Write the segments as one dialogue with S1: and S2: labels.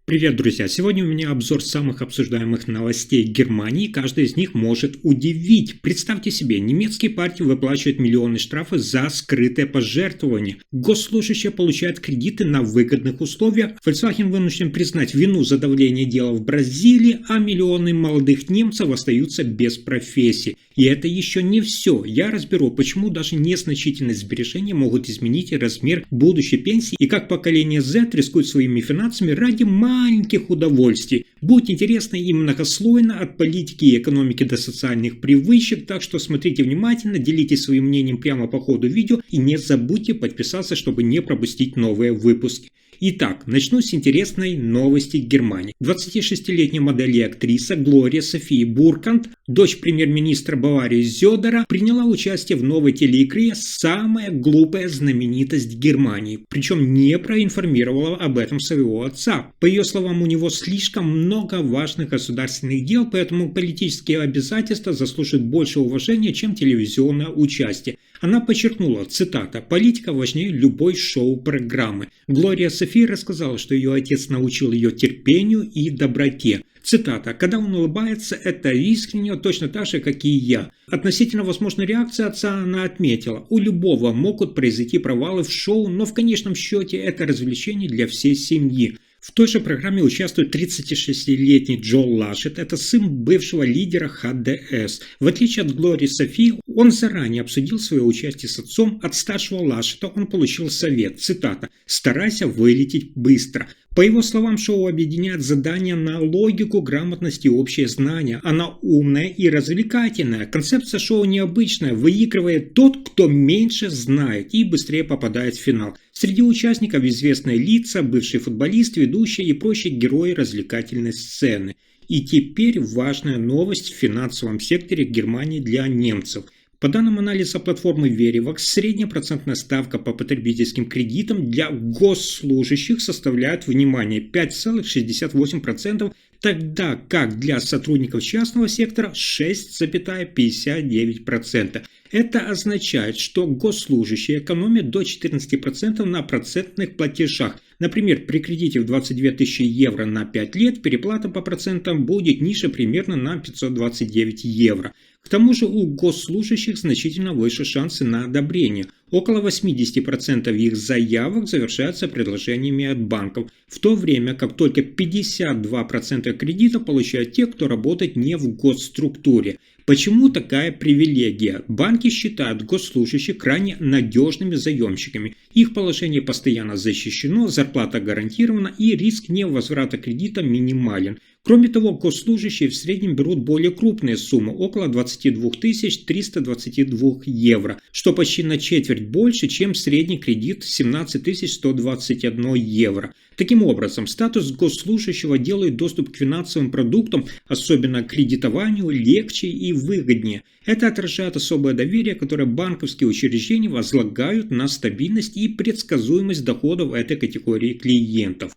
S1: Привет, друзья! Сегодня у меня обзор самых обсуждаемых новостей Германии. Каждая из них может удивить. Представьте себе, немецкие партии выплачивают миллионы штрафов за скрытое пожертвование. Госслужащие получают кредиты на выгодных условиях. Volkswagen вынужден признать вину за давление дела в Бразилии, а миллионы молодых немцев остаются без профессии. И это еще не все. Я разберу, почему даже незначительные сбережения могут изменить размер будущей пенсии и как поколение Z рискует своими финансами ради маленьких удовольствий. Будет интересно и многослойно от политики и экономики до социальных привычек, так что смотрите внимательно, делитесь своим мнением прямо по ходу видео и не забудьте подписаться, чтобы не пропустить новые выпуски. Итак, начну с интересной новости Германии. 26-летняя модель и актриса Глория София Буркхарdt, дочь премьер-министра Баварии Зёдера, приняла участие в новой телеигре «Самая глупая знаменитость Германии», причем не проинформировала об этом своего отца. По ее словам, у него слишком много важных государственных дел, поэтому политические обязательства заслуживают больше уважения, чем телевизионное участие. Она подчеркнула, цитата, «Политика важнее любой шоу-программы». Глория София рассказала, что ее отец научил ее терпению и доброте. Цитата, «Когда он улыбается, это искренне, точно так же, как и я». Относительно возможной реакции отца она отметила, у любого могут произойти провалы в шоу, но в конечном счете это развлечение для всей семьи. В той же программе участвует 36-летний Джо Лашет, это сын бывшего лидера ХДС. В отличие от Глории Софии, он заранее обсудил свое участие с отцом. От старшего Лашета он получил совет, цитата, «Старайся вылететь быстро». По его словам, шоу объединяет задания на логику, грамотность и общее знание. Она умная и развлекательная. Концепция шоу необычная. Выигрывает тот, кто меньше знает и быстрее попадает в финал. Среди участников известные лица, бывшие футболисты, ведущие и прочие герои развлекательной сцены. И теперь важная новость в финансовом секторе Германии для немцев. По данным анализа платформы Verivox, средняя процентная ставка по потребительским кредитам для госслужащих составляет, внимание, 5,68%, тогда как для сотрудников частного сектора 6,59%. Это означает, что госслужащие экономят до 14% на процентных платежах. Например, при кредите в 22 тысячи евро на 5 лет переплата по процентам будет ниже примерно на 529 евро. К тому же у госслужащих значительно выше шансы на одобрение. Около 80% их заявок завершаются предложениями от банков, в то время как только 52% кредитов получают те, кто работает не в госструктуре. Почему такая привилегия? Банки считают госслужащих крайне надежными заемщиками. Их положение постоянно защищено, зарплата гарантирована и риск невозврата кредита минимален. Кроме того, госслужащие в среднем берут более крупные суммы, около 22 322 евро, что почти на четверть больше, чем средний кредит 17 121 евро. Таким образом, статус госслужащего делает доступ к финансовым продуктам, особенно к кредитованию, легче и выгоднее. Это отражает особое доверие, которое банковские учреждения возлагают на стабильность и предсказуемость доходов этой категории клиентов.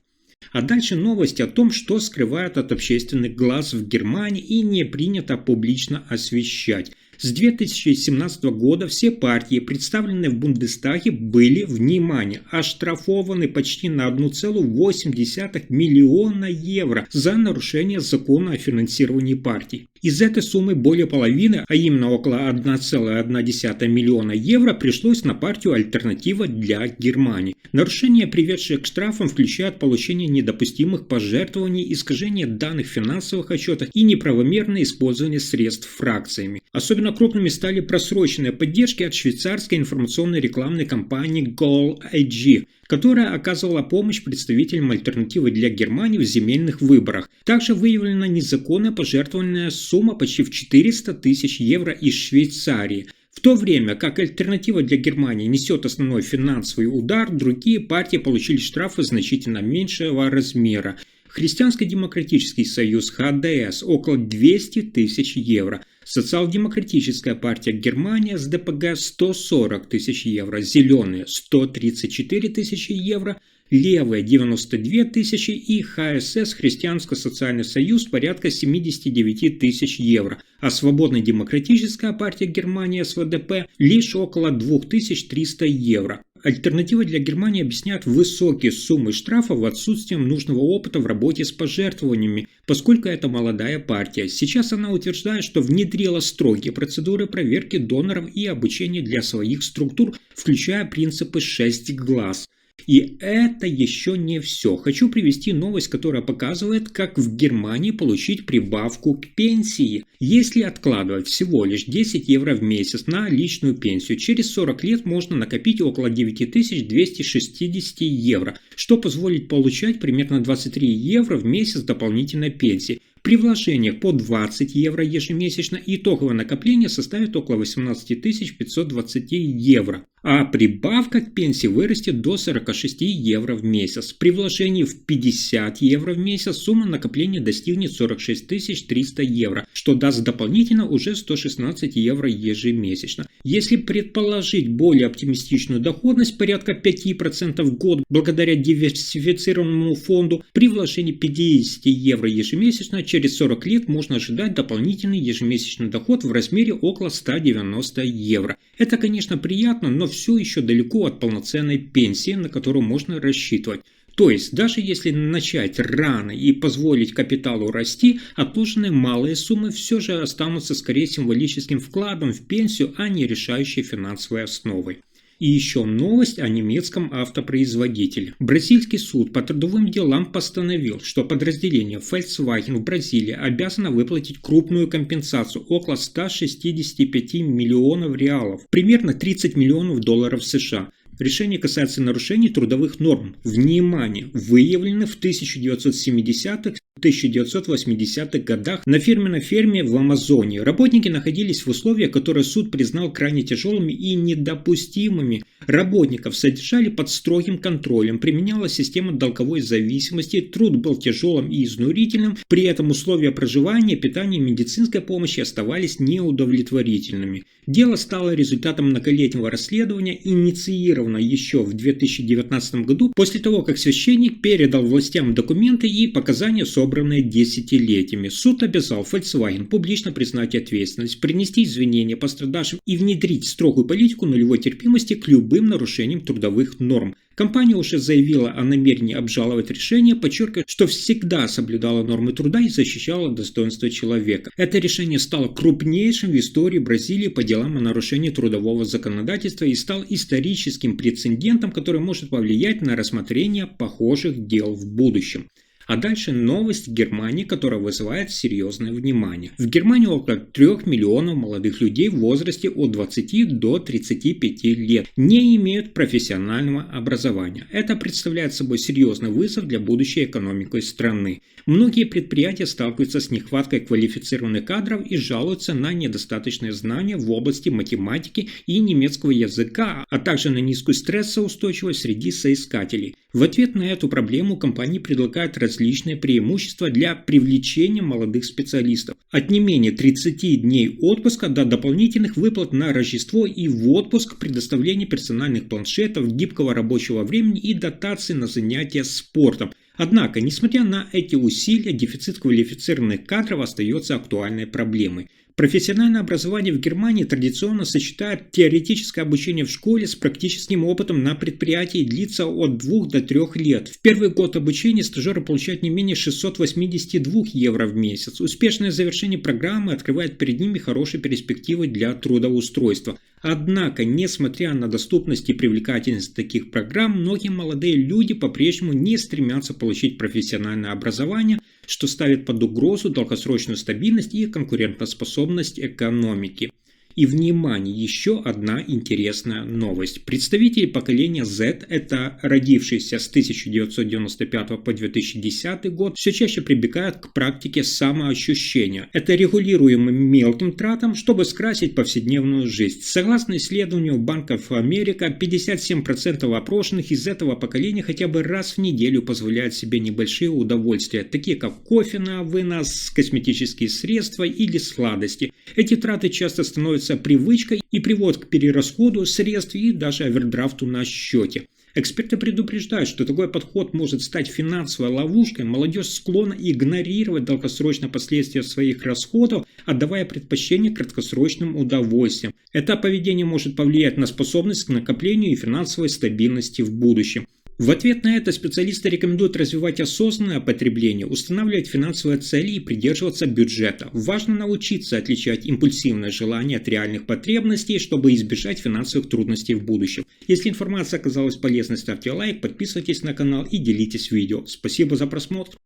S1: А дальше новость о том, что скрывают от общественных глаз в Германии и не принято публично освещать. С 2017 года все партии, представленные в Бундестаге, были, внимание, оштрафованы почти на 1,8 миллиона евро за нарушение закона о финансировании партий. Из этой суммы более половины, а именно около 1,1 миллиона евро, пришлось на партию «Альтернатива для Германии». Нарушения, приведшие к штрафам, включают получение недопустимых пожертвований, искажение данных в финансовых отчетах и неправомерное использование средств фракциями. Особенно крупными стали просроченные поддержки от швейцарской информационной рекламной компании Goal.ag, которая оказывала помощь представителям «Альтернативы для Германии» в земельных выборах. Также выявлена незаконная пожертвованная сумма почти в 400 тысяч евро из Швейцарии. В то время как «Альтернатива для Германии» несет основной финансовый удар, другие партии получили штрафы значительно меньшего размера. Христианско-демократический союз ХДС около 200 тысяч евро. Социал-демократическая партия Германия с ДПГ 140 тысяч евро. Зеленые 134 тысячи евро. Левые 92 тысячи и ХСС Христианско-социальный союз порядка 79 тысяч евро, а Свободно-демократическая партия Германии СВДП лишь около 2300 евро. Альтернатива для Германии объясняет высокие суммы штрафов отсутствием нужного опыта в работе с пожертвованиями, поскольку это молодая партия. Сейчас она утверждает, что внедрила строгие процедуры проверки доноров и обучения для своих структур, включая принципы 6 глаз. И это еще не все. Хочу привести новость, которая показывает, как в Германии получить прибавку к пенсии. Если откладывать всего лишь 10 евро в месяц на личную пенсию, через 40 лет можно накопить около 9260 евро, что позволит получать примерно 23 евро в месяц дополнительной пенсии. При вложениях по 20 евро ежемесячно итоговое накопление составит около 18 520 евро, а прибавка к пенсии вырастет до 46 евро в месяц. При вложении в 50 евро в месяц сумма накопления достигнет 46 300 евро, что даст дополнительно уже 116 евро ежемесячно. Если предположить более оптимистичную доходность порядка 5% в год благодаря диверсифицированному фонду, при вложении 50 евро ежемесячно через 40 лет можно ожидать дополнительный ежемесячный доход в размере около 190 евро. Это, конечно, приятно, но все еще далеко от полноценной пенсии, на которую можно рассчитывать. То есть, даже если начать рано и позволить капиталу расти, отложенные малые суммы все же останутся скорее символическим вкладом в пенсию, а не решающей финансовой основой. И еще новость о немецком автопроизводителе. Бразильский суд по трудовым делам постановил, что подразделение Volkswagen в Бразилии обязано выплатить крупную компенсацию около 165 миллионов реалов, примерно 30 миллионов долларов США. Решение касается нарушений трудовых норм, внимание, выявленных в 1970-1980-х годах на фирменной ферме в Амазонии. Работники находились в условиях, которые суд признал крайне тяжелыми и недопустимыми. Работников содержали под строгим контролем, применялась система долговой зависимости, труд был тяжелым и изнурительным, при этом условия проживания, питания и медицинской помощи оставались неудовлетворительными. Дело стало результатом многолетнего расследования, инициированного еще в 2019 году, после того, как священник передал властям документы и показания, собранные десятилетиями. Суд обязал Volkswagen публично признать ответственность, принести извинения пострадавшим и внедрить строгую политику нулевой терпимости к любым нарушениям трудовых норм. Компания уже заявила о намерении обжаловать решение, подчеркивая, что всегда соблюдала нормы труда и защищала достоинство человека. Это решение стало крупнейшим в истории Бразилии по делам о нарушении трудового законодательства и стал историческим прецедентом, который может повлиять на рассмотрение похожих дел в будущем. А дальше новость Германии, которая вызывает серьезное внимание. В Германии около 3 миллионов молодых людей в возрасте от 20 до 35 лет не имеют профессионального образования. Это представляет собой серьезный вызов для будущей экономики страны. Многие предприятия сталкиваются с нехваткой квалифицированных кадров и жалуются на недостаточные знания в области математики и немецкого языка, а также на низкую стрессоустойчивость среди соискателей. В ответ на эту проблему компании предлагают различные преимущества для привлечения молодых специалистов. От не менее 30 дней отпуска до дополнительных выплат на Рождество и в отпуск, предоставление персональных планшетов, гибкого рабочего времени и дотации на занятия спортом. Однако, несмотря на эти усилия, дефицит квалифицированных кадров остается актуальной проблемой. Профессиональное образование в Германии традиционно сочетает теоретическое обучение в школе с практическим опытом на предприятии и длится от 2 до 3 лет. В первый год обучения стажеры получают не менее 682 евро в месяц. Успешное завершение программы открывает перед ними хорошие перспективы для трудоустройства. Однако, несмотря на доступность и привлекательность таких программ, многие молодые люди по-прежнему не стремятся получить профессиональное образование, что ставит под угрозу долгосрочную стабильность и конкурентоспособность экономики. И, внимание, еще одна интересная новость. Представители поколения Z, это родившиеся с 1995 по 2010 год, все чаще прибегают к практике самоощущения. Это регулируемым мелким тратам, чтобы скрасить повседневную жизнь. Согласно исследованию Банков Америка, 57% опрошенных из этого поколения хотя бы раз в неделю позволяют себе небольшие удовольствия, такие как кофе на вынос, косметические средства или сладости. Эти траты часто становятся привычкой и приводит к перерасходу средств и даже овердрафту на счете. Эксперты предупреждают, что такой подход может стать финансовой ловушкой. Молодежь склонна игнорировать долгосрочные последствия своих расходов, отдавая предпочтение краткосрочным удовольствиям. Это поведение может повлиять на способность к накоплению и финансовой стабильности в будущем. В ответ на это специалисты рекомендуют развивать осознанное потребление, устанавливать финансовые цели и придерживаться бюджета. Важно научиться отличать импульсивное желание от реальных потребностей, чтобы избежать финансовых трудностей в будущем. Если информация оказалась полезной, ставьте лайк, подписывайтесь на канал и делитесь видео. Спасибо за просмотр.